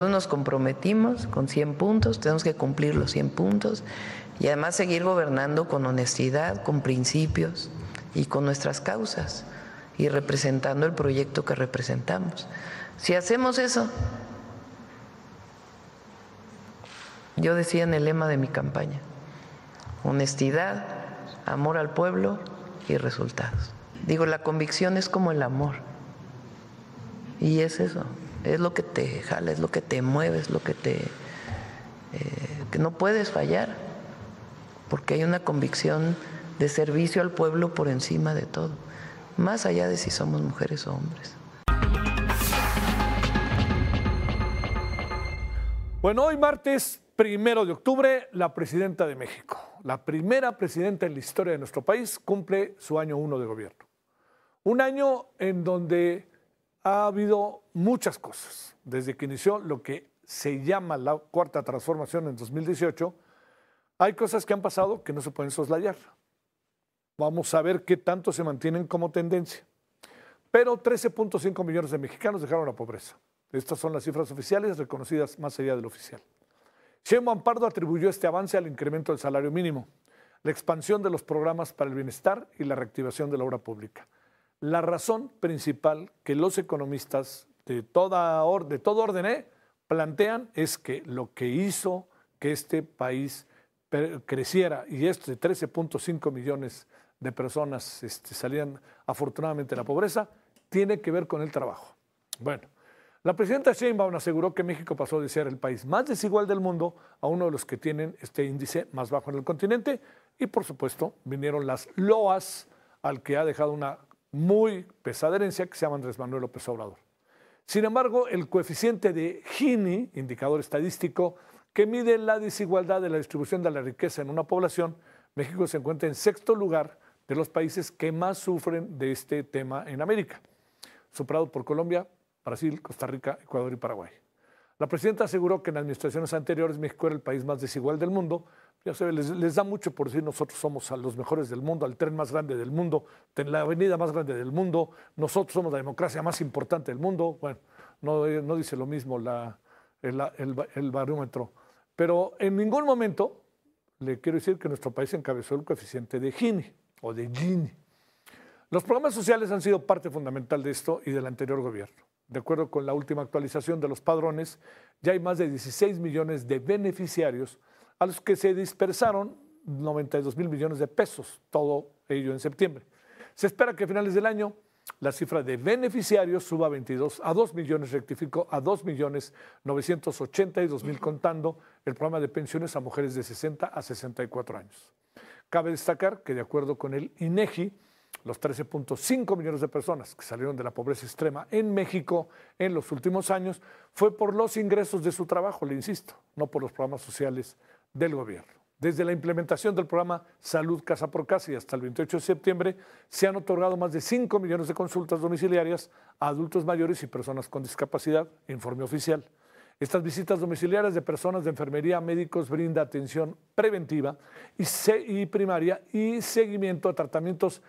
Nos comprometimos con 100 puntos, tenemos que cumplir los 100 puntos y además seguir gobernando con honestidad, con principios y con nuestras causas y representando el proyecto que representamos. Si hacemos eso, yo decía en el lema de mi campaña, honestidad, amor al pueblo y resultados. Digo, la convicción es como el amor y es eso. Es lo que te jala, es lo que te mueve, es lo que que no puedes fallar, porque hay una convicción de servicio al pueblo por encima de todo, más allá de si somos mujeres o hombres. Bueno, hoy martes 1 de octubre, la presidenta de México, la primera presidenta en la historia de nuestro país, cumple su año 1 de gobierno. Un año en donde ha habido muchas cosas. Desde que inició lo que se llama la Cuarta Transformación en 2018, hay cosas que han pasado que no se pueden soslayar. Vamos a ver qué tanto se mantienen como tendencia. Pero 13.5 millones de mexicanos dejaron la pobreza. Estas son las cifras oficiales reconocidas más allá del oficial. Sheinbaum Pardo atribuyó este avance al incremento del salario mínimo, la expansión de los programas para el bienestar y la reactivación de la obra pública. La razón principal que los economistas de todo orden plantean es que lo que hizo que este país creciera y 13.5 millones de personas salían afortunadamente de la pobreza, tiene que ver con el trabajo. Bueno, la presidenta Sheinbaum aseguró que México pasó de ser el país más desigual del mundo a uno de los que tienen este índice más bajo en el continente y por supuesto vinieron las loas al que ha dejado una muy pesada herencia que se llama Andrés Manuel López Obrador. Sin embargo, el coeficiente de Gini, indicador estadístico que mide la desigualdad de la distribución de la riqueza en una población, México se encuentra en sexto lugar de los países que más sufren de este tema en América, superado por Colombia, Brasil, Costa Rica, Ecuador y Paraguay. La presidenta aseguró que en administraciones anteriores México era el país más desigual del mundo. Ya se ve, les da mucho por decir nosotros somos a los mejores del mundo, al tren más grande del mundo, la avenida más grande del mundo, nosotros somos la democracia más importante del mundo. Bueno, no dice lo mismo el barómetro. Pero en ningún momento le quiero decir que nuestro país encabezó el coeficiente de Gini o de Gini. Los programas sociales han sido parte fundamental de esto y del anterior gobierno. De acuerdo con la última actualización de los padrones, ya hay más de 16 millones de beneficiarios a los que se dispersaron 92,000 millones de pesos, todo ello en septiembre. Se espera que a finales del año la cifra de beneficiarios suba a 2 millones, rectifico, a 2.982.000 contando el programa de pensiones a mujeres de 60 a 64 años. Cabe destacar que de acuerdo con el INEGI, los 13.5 millones de personas que salieron de la pobreza extrema en México en los últimos años fue por los ingresos de su trabajo, le insisto, no por los programas sociales del gobierno. Desde la implementación del programa Salud Casa por Casa y hasta el 28 de septiembre se han otorgado más de 5 millones de consultas domiciliarias a adultos mayores y personas con discapacidad, informe oficial. Estas visitas domiciliarias de personas de enfermería a médicos brinda atención preventiva y primaria y seguimiento a tratamientos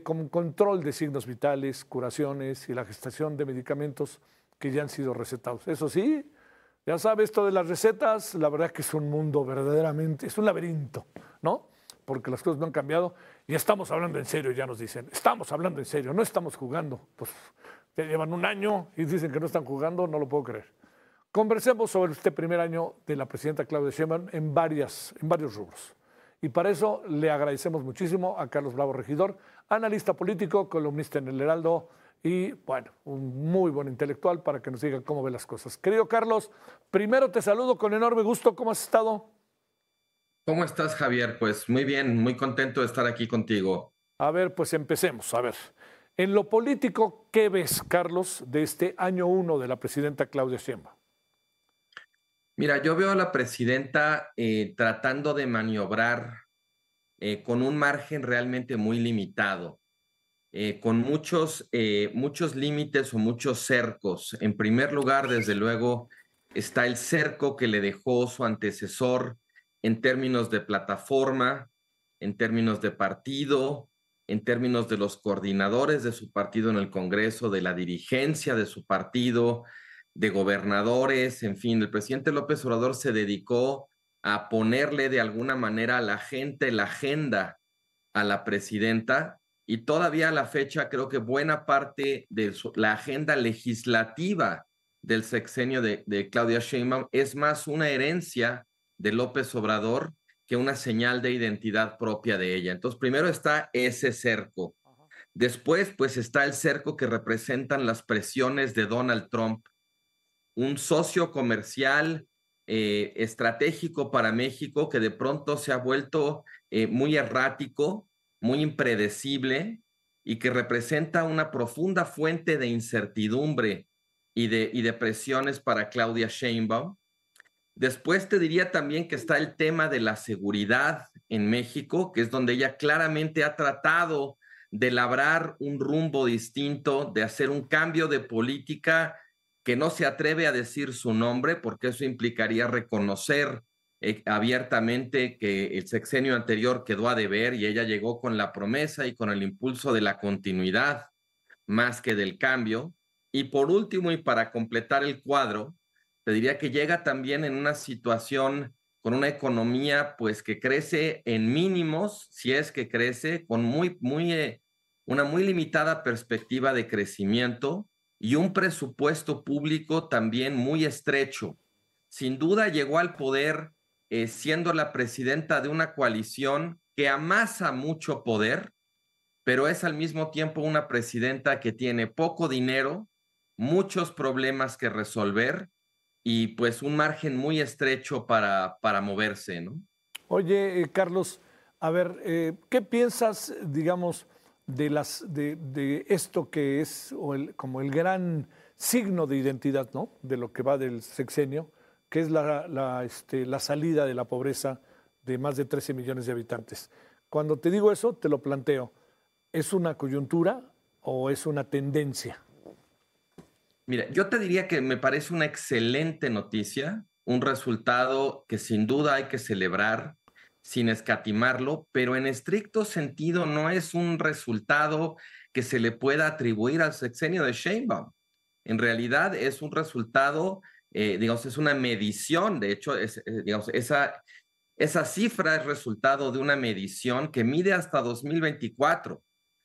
con control de signos vitales, curaciones y la gestación de medicamentos que ya han sido recetados. Eso sí, ya sabes, esto de las recetas, la verdad es que es un mundo verdaderamente, es un laberinto, ¿no? Porque las cosas no han cambiado y estamos hablando en serio, ya nos dicen, estamos hablando en serio, no estamos jugando. Pues ya llevan un año y dicen que no están jugando, no lo puedo creer. Conversemos sobre este primer año de la presidenta Claudia Sheinbaum en varios rubros. Y para eso le agradecemos muchísimo a Carlos Bravo Regidor, analista político, columnista en El Heraldo y, bueno, un muy buen intelectual para que nos diga cómo ve las cosas. Querido Carlos, primero te saludo con enorme gusto. ¿Cómo has estado? ¿Cómo estás, Javier? Pues muy bien, muy contento de estar aquí contigo. A ver, pues empecemos. A ver, en lo político, ¿qué ves, Carlos, de este año 1 de la presidenta Claudia Sheinbaum? Mira, yo veo a la presidenta tratando de maniobrar con un margen realmente muy limitado, con muchos límites o muchos cercos. En primer lugar, desde luego, está el cerco que le dejó su antecesor en términos de plataforma, en términos de partido, en términos de los coordinadores de su partido en el Congreso, de la dirigencia de su partido, de gobernadores, en fin, el presidente López Obrador se dedicó a ponerle de alguna manera a la gente la agenda a la presidenta, y todavía a la fecha creo que buena parte de la agenda legislativa del sexenio de Claudia Sheinbaum es más una herencia de López Obrador que una señal de identidad propia de ella. Entonces, primero está ese cerco. Después, pues está el cerco que representan las presiones de Donald Trump, un socio comercial estratégico para México que de pronto se ha vuelto muy errático, muy impredecible, y que representa una profunda fuente de incertidumbre y de presiones para Claudia Sheinbaum. Después te diría también que está el tema de la seguridad en México, que es donde ella claramente ha tratado de labrar un rumbo distinto, de hacer un cambio de política que no se atreve a decir su nombre, porque eso implicaría reconocer abiertamente que el sexenio anterior quedó a deber, y ella llegó con la promesa y con el impulso de la continuidad más que del cambio. Y por último, y para completar el cuadro, te diría que llega también en una situación con una economía pues que crece en mínimos, si es que crece, con una muy limitada perspectiva de crecimiento, y un presupuesto público también muy estrecho. Sin duda llegó al poder siendo la presidenta de una coalición que amasa mucho poder, pero es al mismo tiempo una presidenta que tiene poco dinero, muchos problemas que resolver y pues un margen muy estrecho para moverse, ¿no? Oye, Carlos, a ver, ¿qué piensas, digamos, de esto que es como el gran signo de identidad, ¿no? De lo que va del sexenio, que es la salida de la pobreza de más de 13 millones de habitantes. Cuando te digo eso, te lo planteo. ¿Es una coyuntura o es una tendencia? Mira, yo te diría que me parece una excelente noticia, un resultado que sin duda hay que celebrar sin escatimarlo, pero en estricto sentido no es un resultado que se le pueda atribuir al sexenio de Sheinbaum. En realidad es un resultado, digamos, es una medición, de hecho, digamos, esa cifra es resultado de una medición que mide hasta 2024.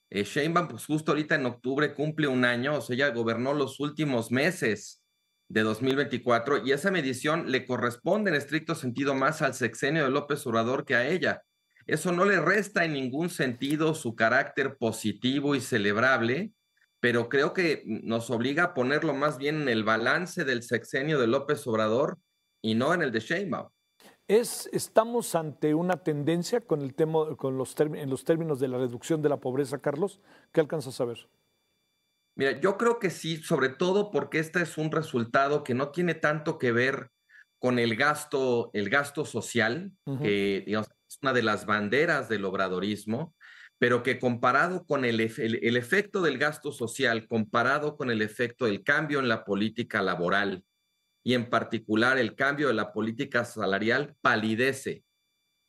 Sheinbaum, pues justo ahorita en octubre cumple un año, o sea, ella gobernó los últimos meses de 2024, y esa medición le corresponde en estricto sentido más al sexenio de López Obrador que a ella. Eso no le resta en ningún sentido su carácter positivo y celebrable, pero creo que nos obliga a ponerlo más bien en el balance del sexenio de López Obrador y no en el de Sheinbaum. ¿Estamos ante una tendencia con el tema, en los términos de la reducción de la pobreza, Carlos? ¿Qué alcanzas a ver? Mira, yo creo que sí, sobre todo porque este es un resultado que no tiene tanto que ver con el gasto social, que digamos, es una de las banderas del obradorismo, pero que comparado con el efecto del gasto social, comparado con el efecto del cambio en la política laboral y en particular el cambio de la política salarial, palidece.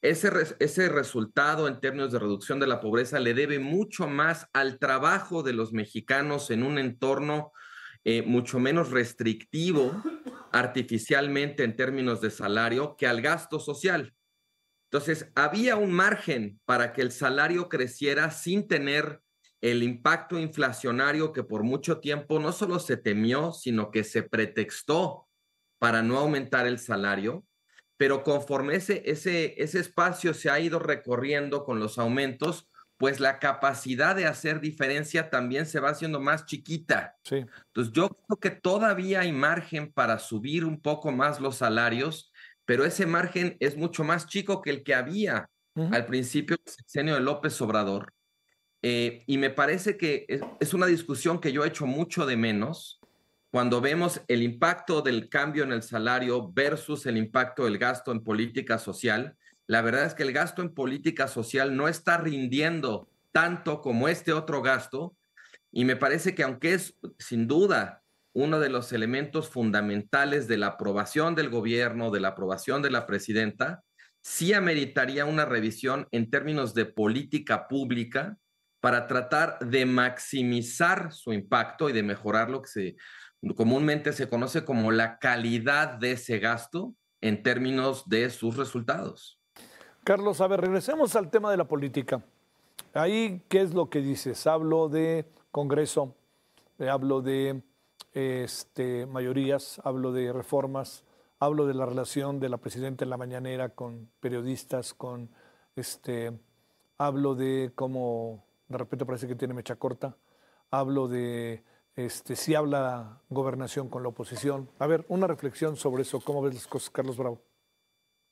Ese resultado en términos de reducción de la pobreza le debe mucho más al trabajo de los mexicanos en un entorno mucho menos restrictivo artificialmente en términos de salario que al gasto social. Entonces, había un margen para que el salario creciera sin tener el impacto inflacionario que por mucho tiempo no solo se temió, sino que se pretextó para no aumentar el salario. Pero conforme ese espacio se ha ido recorriendo con los aumentos, pues la capacidad de hacer diferencia también se va haciendo más chiquita. Sí. Entonces yo creo que todavía hay margen para subir un poco más los salarios, pero ese margen es mucho más chico que el que había al principio del sexenio de López Obrador. Y me parece que es una discusión que yo he hecho mucho de menos cuando vemos el impacto del cambio en el salario versus el impacto del gasto en política social. La verdad es que el gasto en política social no está rindiendo tanto como este otro gasto, y me parece que aunque es sin duda uno de los elementos fundamentales de la aprobación del gobierno, de la aprobación de la presidenta, sí ameritaría una revisión en términos de política pública para tratar de maximizar su impacto y de mejorar lo que comúnmente se conoce como la calidad de ese gasto en términos de sus resultados. Carlos, a ver, regresemos al tema de la política. Ahí, ¿qué es lo que dices? Hablo de Congreso, hablo de mayorías, hablo de reformas, hablo de la relación de la presidenta en la mañanera con periodistas, hablo de cómo de repente parece que tiene mecha corta, hablo de si habla gobernación con la oposición. A ver, una reflexión sobre eso. ¿Cómo ves las cosas, Carlos Bravo?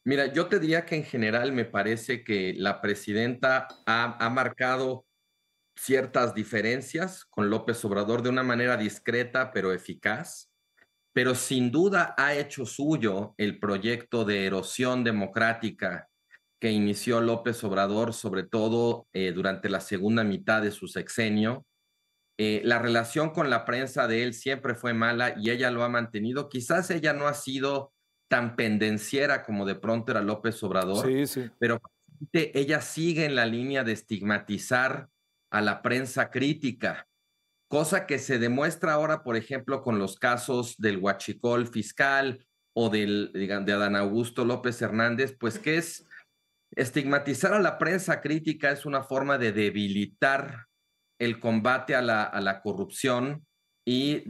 Mira, yo te diría que en general me parece que la presidenta ha marcado ciertas diferencias con López Obrador de una manera discreta pero eficaz, pero sin duda ha hecho suyo el proyecto de erosión democrática que inició López Obrador, sobre todo durante la segunda mitad de su sexenio. La relación con la prensa de él siempre fue mala y ella lo ha mantenido. Quizás ella no ha sido tan pendenciera como de pronto era López Obrador, Sí, sí. pero ella sigue en la línea de estigmatizar a la prensa crítica, cosa que se demuestra ahora, por ejemplo, con los casos del huachicol fiscal o de Adán Augusto López Hernández, pues que es estigmatizar a la prensa crítica es una forma de debilitar el combate a la corrupción y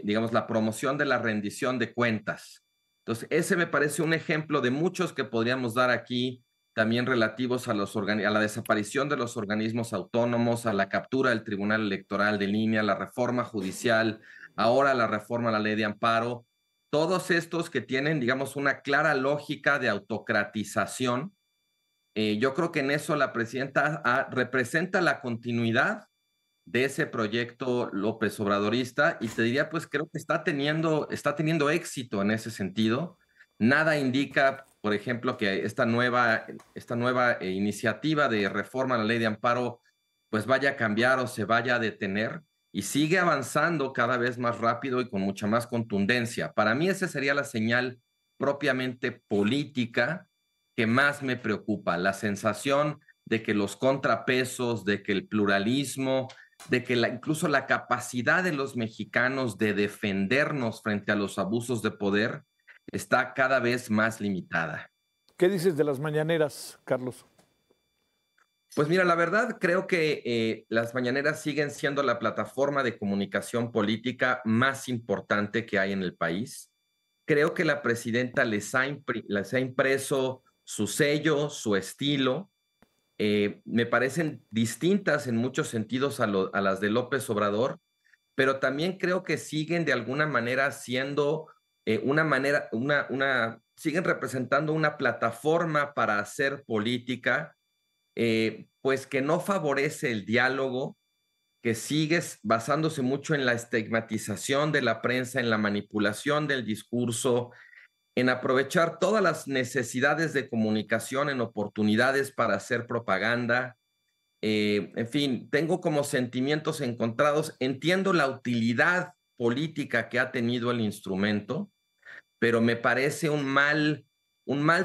digamos, la promoción de la rendición de cuentas. Entonces, ese me parece un ejemplo de muchos que podríamos dar aquí, también relativos a la desaparición de los organismos autónomos, a la captura del Tribunal Electoral de línea, la reforma judicial, ahora la reforma a la ley de amparo. Todos estos que tienen, digamos, una clara lógica de autocratización. Yo creo que en eso la presidenta representa la continuidad de ese proyecto López Obradorista y te diría, pues creo que está teniendo éxito en ese sentido. Nada indica, por ejemplo, que esta nueva iniciativa de reforma a la ley de amparo pues vaya a cambiar o se vaya a detener y sigue avanzando cada vez más rápido y con mucha más contundencia. Para mí esa sería la señal propiamente política que más me preocupa, la sensación de que los contrapesos, de que el pluralismo, de que incluso la capacidad de los mexicanos de defendernos frente a los abusos de poder está cada vez más limitada. ¿Qué dices de las mañaneras, Carlos? Pues mira, la verdad creo que las mañaneras siguen siendo la plataforma de comunicación política más importante que hay en el país. Creo que la presidenta les ha impreso su sello, su estilo. Me parecen distintas en muchos sentidos a las de López Obrador, pero también creo que siguen de alguna manera siendo siguen representando una plataforma para hacer política, pues que no favorece el diálogo, que sigue basándose mucho en la estigmatización de la prensa, en la manipulación del discurso, en aprovechar todas las necesidades de comunicación en oportunidades para hacer propaganda. En fin, tengo como sentimientos encontrados. Entiendo la utilidad política que ha tenido el instrumento, pero me parece un mal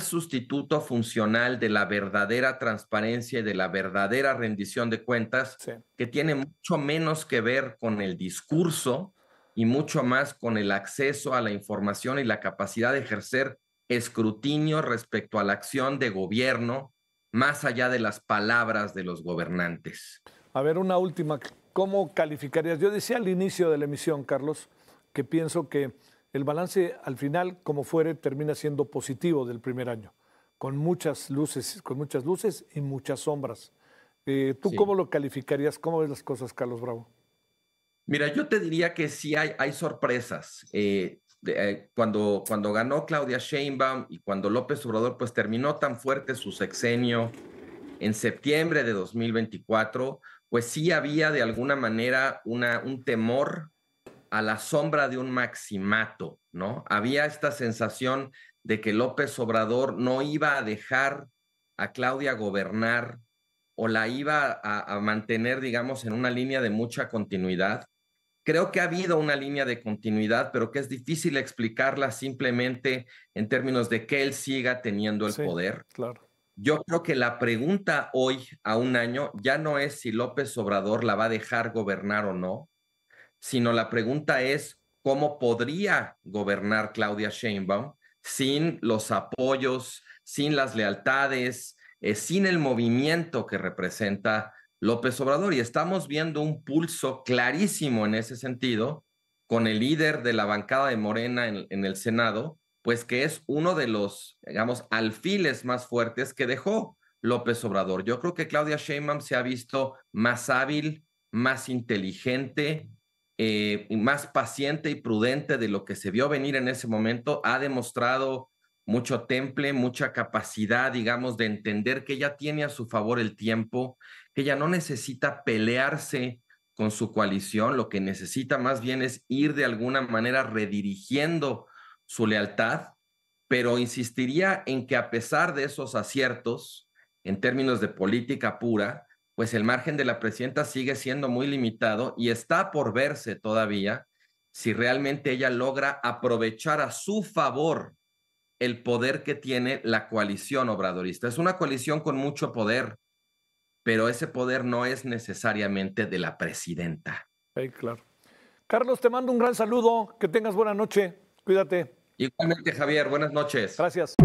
sustituto funcional de la verdadera transparencia y de la verdadera rendición de cuentas, Sí. que tiene mucho menos que ver con el discurso y mucho más con el acceso a la información y la capacidad de ejercer escrutinio respecto a la acción de gobierno, más allá de las palabras de los gobernantes. A ver, una última. ¿Cómo calificarías? Yo decía al inicio de la emisión, Carlos, que pienso que el balance al final, como fuere, termina siendo positivo del primer año, con muchas luces y muchas sombras. ¿Tú Sí. cómo lo calificarías? ¿Cómo ves las cosas, Carlos Bravo? Mira, yo te diría que sí hay sorpresas. Cuando ganó Claudia Sheinbaum y cuando López Obrador pues terminó tan fuerte su sexenio en septiembre de 2024, pues sí había de alguna manera un temor a la sombra de un maximato, ¿no? Había esta sensación de que López Obrador no iba a dejar a Claudia gobernar o la iba a mantener, digamos, en una línea de mucha continuidad. Creo que ha habido una línea de continuidad, pero que es difícil explicarla simplemente en términos de que él siga teniendo el poder. Claro. Yo creo que la pregunta hoy, a un año, ya no es si López Obrador la va a dejar gobernar o no, sino la pregunta es cómo podría gobernar Claudia Sheinbaum sin los apoyos, sin las lealtades, sin el movimiento que representa López Obrador. Y estamos viendo un pulso clarísimo en ese sentido con el líder de la bancada de Morena en el Senado, pues que es uno de los, digamos, alfiles más fuertes que dejó López Obrador. Yo creo que Claudia Sheinbaum se ha visto más hábil, más inteligente, más paciente y prudente de lo que se vio venir en ese momento. Ha demostrado mucho temple, mucha capacidad, digamos, de entender que ella tiene a su favor el tiempo, que ella no necesita pelearse con su coalición, lo que necesita más bien es ir de alguna manera redirigiendo su lealtad, pero insistiría en que a pesar de esos aciertos, en términos de política pura, pues el margen de la presidenta sigue siendo muy limitado y está por verse todavía si realmente ella logra aprovechar a su favor el poder que tiene la coalición obradorista. Es una coalición con mucho poder, pero ese poder no es necesariamente de la presidenta. Sí, claro. Carlos, te mando un gran saludo. Que tengas buena noche. Cuídate. Igualmente, Javier, buenas noches. Gracias.